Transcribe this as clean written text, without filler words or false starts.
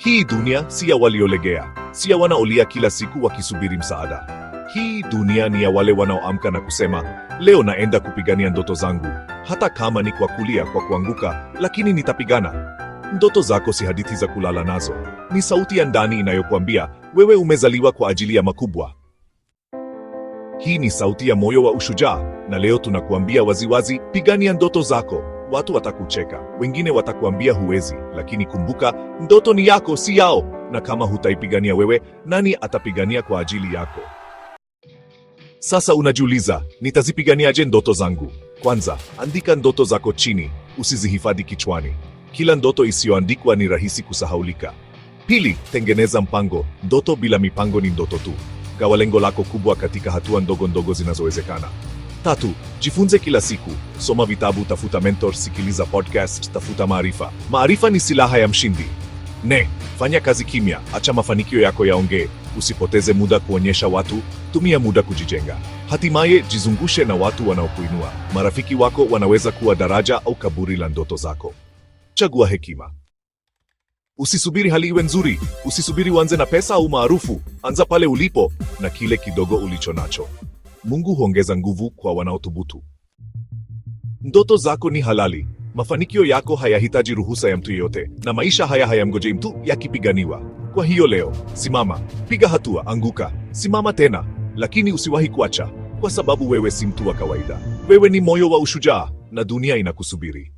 Hii dunia si ya waliolegea, si ya wanaolia kila siku wakisubiri msaada. Hii dunia ni ya wale wanaoamka na kusema, leo naenda kupigania ndoto zangu, hata kama ni kwa kulia, kwa kuanguka, lakini nitapigana. Ndoto zako si hadithi za kulala nazo, ni sauti ya ndani inayokuambia wewe umezaliwa kwa ajili ya makubwa. Hii ni sauti ya moyo wa ushujaa, na leo tunakuambia waziwazi, pigania ndoto zako. Watu watakucheka, wengine watakuambia huwezi, lakini kumbuka, ndoto ni yako, si yao, na kama hutaipigania wewe, nani atapigania kwa ajili yako? Sasa unajiuliza, nitazipiganiaje ndoto zangu? Kwanza, andika ndoto zako chini, usizihifadhi kichwani. Kila ndoto isiyoandikwa ni rahisi kusahaulika. Pili, tengeneza mpango. Ndoto bila mipango ni ndoto tu. Gawa lengo lako kubwa katika hatua ndogo ndogo zinazowezekana. Tatu, jifunze kila siku. Soma vitabu, tafuta mentor, sikiliza podcast, tafuta maarifa. Maarifa ni silaha ya mshindi. Nne, fanya kazi kimya, acha mafanikio yako yaongee. Usipoteze muda kuonyesha watu, tumia muda kujijenga. Hatimaye, jizungushe na watu wanaokuinua. Marafiki wako wanaweza kuwa daraja au kaburi la ndoto zako. Chagua hekima. Usisubiri hali iwe nzuri, usisubiri uanze na pesa au maarufu. Anza pale ulipo na kile kidogo ulicho nacho. Mungu huongeza nguvu kwa wanaothubutu. Ndoto zako ni halali. Mafanikio yako hayahitaji ruhusa ya mtu yeyote, na maisha haya hayamngojei mtu, yakipiganiwa. Kwa hiyo leo, simama, piga hatua, anguka, simama tena, lakini usiwahi kuacha, kwa sababu wewe si mtu wa kawaida. Wewe ni moyo wa ushujaa, na dunia inakusubiri.